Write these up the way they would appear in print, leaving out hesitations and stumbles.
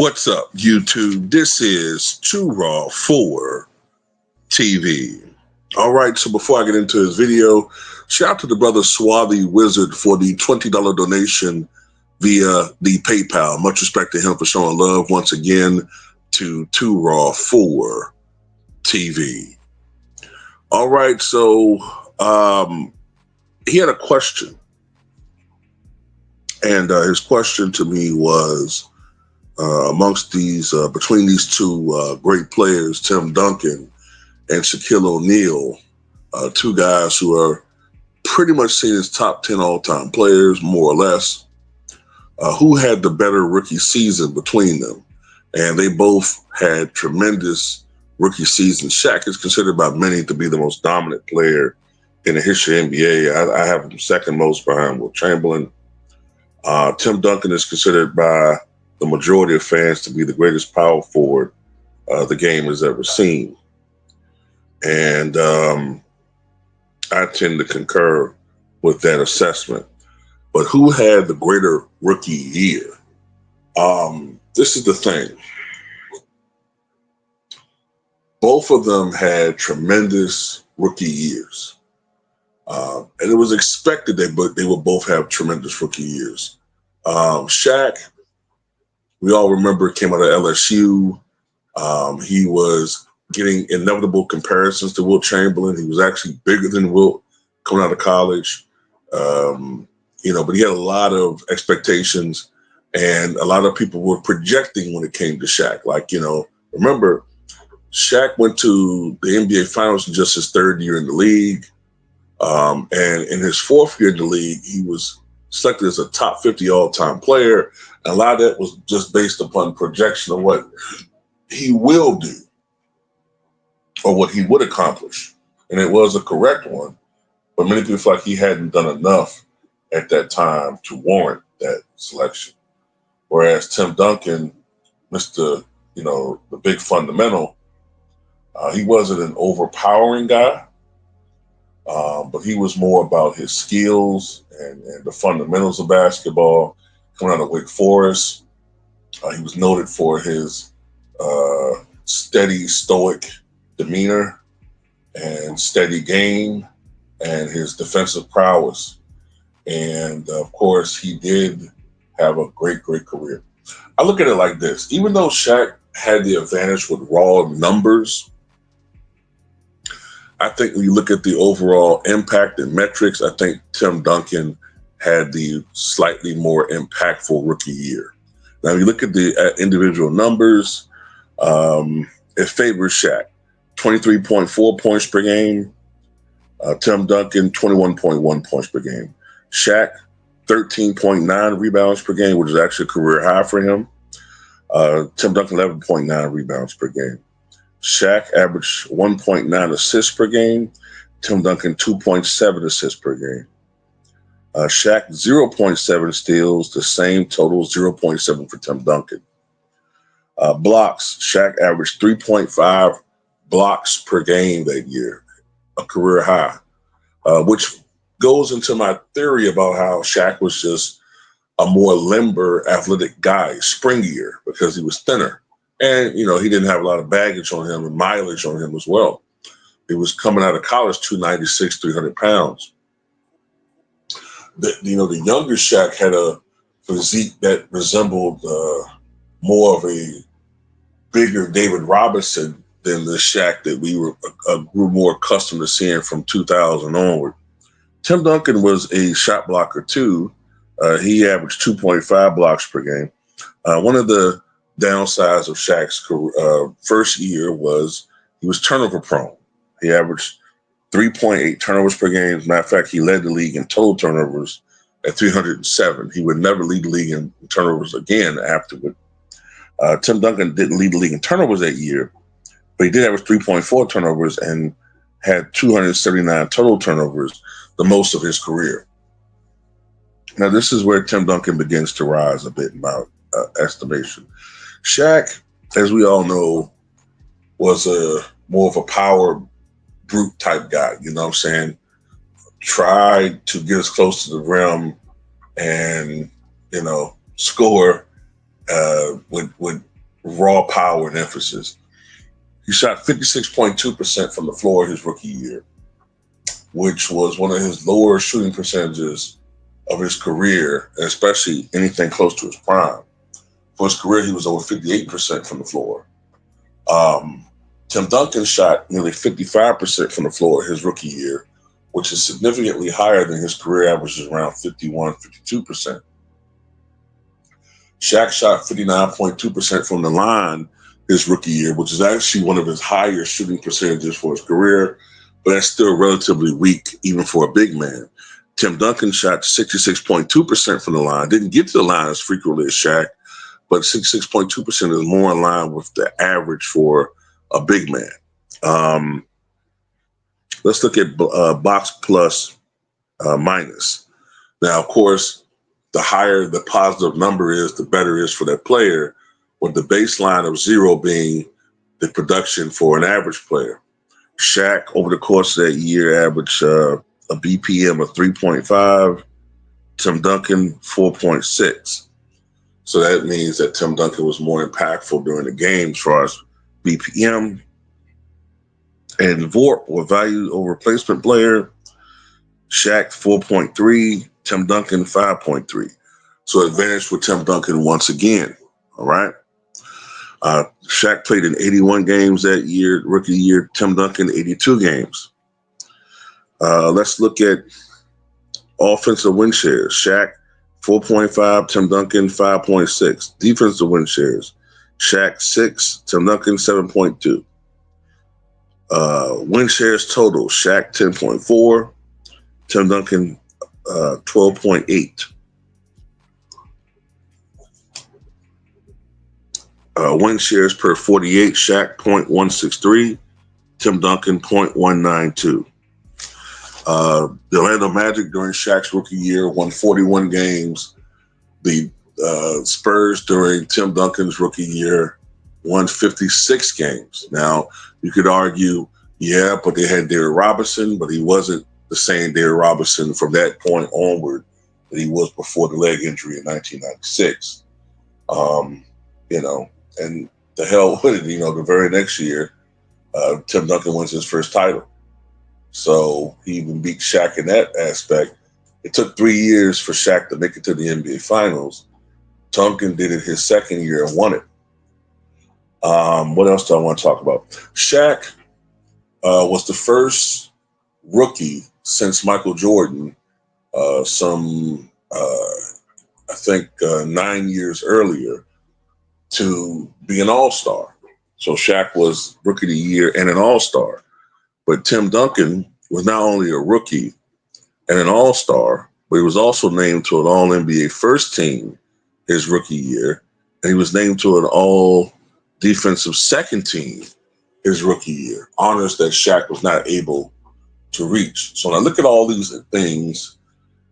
What's up, YouTube? This is Too Raw for TV. All right, so before I get into this video, shout out to the brother Swarthy Wizard for the $20 donation via the PayPal. Much respect to him for showing love once again to Too Raw for TV. All right, so he had a question, and his question to me was, between these two great players, Tim Duncan and Shaquille O'Neal, two guys who are pretty much seen as top 10 all-time players, more or less, who had the better rookie season between them? And they both had tremendous rookie seasons. Shaq is considered by many to be the most dominant player in the history of the NBA. I have him second most behind Wilt Chamberlain. Tim Duncan is considered by the majority of fans to be the greatest power forward the game has ever seen. And I tend to concur with that assessment. But who had the greater rookie year? This is the thing. Both of them had tremendous rookie years. And it was expected they would both have tremendous rookie years. Shaq, we all remember, came out of LSU. He was getting inevitable comparisons to Wilt Chamberlain. He was actually bigger than Wilt coming out of college. But he had a lot of expectations, and a lot of people were projecting when it came to Shaq. Remember, Shaq went to the NBA Finals in just his third year in the league. And in his fourth year in the league, he was selected as a top 50 all-time player. And a lot of that was just based upon projection of what he will do or what he would accomplish. And it was a correct one. But many people feel like he hadn't done enough at that time to warrant that selection. Whereas Tim Duncan, the big fundamental, he wasn't an overpowering guy. But he was more about his skills and the fundamentals of basketball. Coming out of Wake Forest, he was noted for his steady, stoic demeanor and steady game and his defensive prowess. And, of course, he did have a great, great career. I look at it like this. Even though Shaq had the advantage with raw numbers, I think when you look at the overall impact and metrics, I think Tim Duncan had the slightly more impactful rookie year. Now, if you look at the individual numbers, it favors Shaq. 23.4 points per game. Tim Duncan, 21.1 points per game. Shaq, 13.9 rebounds per game, which is actually a career high for him. Tim Duncan, 11.9 rebounds per game. Shaq averaged 1.9 assists per game. Tim Duncan, 2.7 assists per game. Shaq, 0.7 steals, the same total, 0.7 for Tim Duncan. Blocks, Shaq averaged 3.5 blocks per game that year, a career high, which goes into my theory about how Shaq was just a more limber, athletic guy, springier, because he was thinner. And, he didn't have a lot of baggage on him and mileage on him as well. He was coming out of college, 296, 300 pounds. The younger Shaq had a physique that resembled more of a bigger David Robinson than the Shaq that we grew more accustomed to seeing from 2000 onward. Tim Duncan was a shot blocker too. He averaged 2.5 blocks per game. One of the downsides of Shaq's first year was he was turnover prone. He averaged 3.8 turnovers per game. As a matter of fact, he led the league in total turnovers at 307. He would never lead the league in turnovers again afterward. Tim Duncan didn't lead the league in turnovers that year, but he did average 3.4 turnovers and had 279 total turnovers, the most of his career. Now, this is where Tim Duncan begins to rise a bit in my estimation. Shaq, as we all know, was more of a power brute type guy, you know what I'm saying? Tried to get as close to the rim and, score would raw power and emphasis. He shot 56.2% from the floor his rookie year, which was one of his lower shooting percentages of his career, and especially anything close to his prime. For his career, he was over 58% from the floor. Um, Tim Duncan shot nearly 55% from the floor his rookie year, which is significantly higher than his career averages around 51, 52%. Shaq shot 59.2% from the line his rookie year, which is actually one of his higher shooting percentages for his career, but that's still relatively weak even for a big man. Tim Duncan shot 66.2% from the line, didn't get to the line as frequently as Shaq, but 66.2% is more in line with the average for a big man. Um, let's look at box plus minus. Now, of course, the higher the positive number is, the better it is for that player, with the baseline of 0 being the production for an average player. Shaq, over the course of that year, averaged a BPM of 3.5, Tim Duncan 4.6. So that means that Tim Duncan was more impactful during the game as far as BPM. And VORP, or value over replacement player, Shaq 4.3, Tim Duncan 5.3. So advantage for Tim Duncan once again. All right. Shaq played in 81 games that year, rookie year. Tim Duncan 82 games. Let's look at offensive win shares. Shaq 4.5, Tim Duncan 5.6. Defensive win shares. Shaq 6, Tim Duncan 7.2. Win shares total. Shaq 10.4, Tim Duncan 12.8. Win shares per 48, Shaq 0.163, Tim Duncan 0.192. The Orlando Magic during Shaq's rookie year won 41 games. The Spurs during Tim Duncan's rookie year won 56 games. Now, you could argue, yeah, but they had Derrick Robinson, but he wasn't the same Derrick Robinson from that point onward that he was before the leg injury in 1996. And the hell with it, the very next year, Tim Duncan wins his first title. So he even beat Shaq in that aspect. It took 3 years for Shaq to make it to the NBA Finals. Duncan did it his second year and won it. What else do I want to talk about? Shaq was the first rookie since Michael Jordan, I think 9 years earlier, to be an all-star. So Shaq was rookie of the year and an all-star. But Tim Duncan was not only a rookie and an all-star, but he was also named to an all-NBA first team his rookie year. And he was named to an all-defensive second team his rookie year. Honors that Shaq was not able to reach. So when I look at all these things,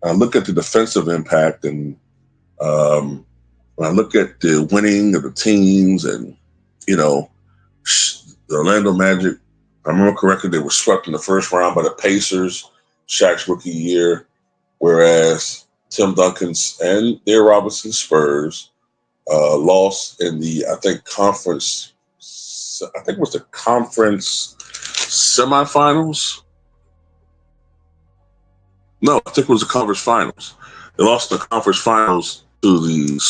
I look at the defensive impact, and when I look at the winning of the teams, and, the Orlando Magic, if I remember correctly, they were swept in the first round by the Pacers, Shaq's rookie year, whereas Tim Duncan's and Derrick Robinson's Spurs lost in the, I think it was the conference semifinals. No, I think it was the conference finals. They lost the conference finals to the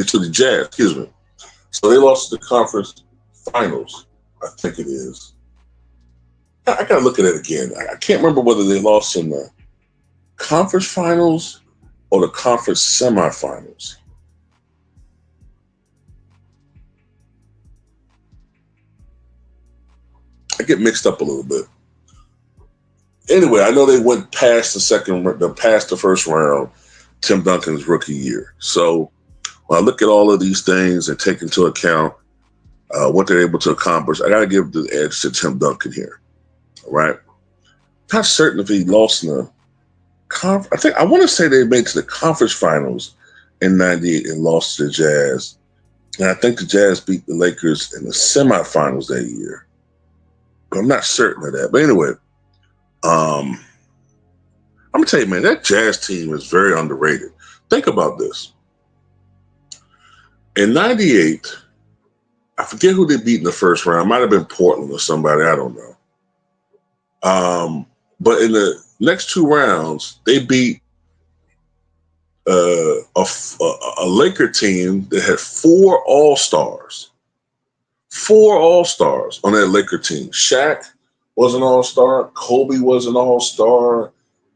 to the Jazz, excuse me. So they lost the conference finals, I think it is. I got to look at it again. I can't remember whether they lost in the conference finals or the conference semifinals. I get mixed up a little bit. Anyway, I know they went past the first round, Tim Duncan's rookie year. So when I look at all of these things and take into account what they're able to accomplish, I got to give the edge to Tim Duncan here. All right. Not certain if he lost in the conference. I want to say they made to the conference finals in '98 and lost to the Jazz. And I think the Jazz beat the Lakers in the semifinals that year. But I'm not certain of that. But anyway, I'm going to tell you, man, that Jazz team is very underrated. Think about this. In '98, I forget who they beat in the first round. Might have been Portland or somebody. I don't know. But in the next two rounds, they beat a Laker team that had four All Stars on that Laker team. Shaq was an All Star. Kobe was an All Star.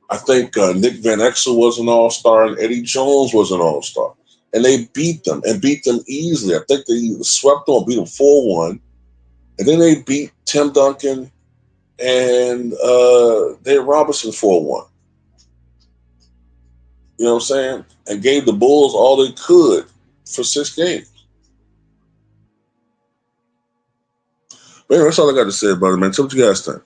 I think Nick Van Exel was an All Star, and Eddie Jones was an All Star. And they beat them and beat them easily. I think they swept them, beat them 4-1, and then they beat Tim Duncan and Dave Robinson 4-1. You know what I'm saying? And gave the Bulls all they could for 6 games. But anyway, that's all I got to say about it, man. Tell what you guys think.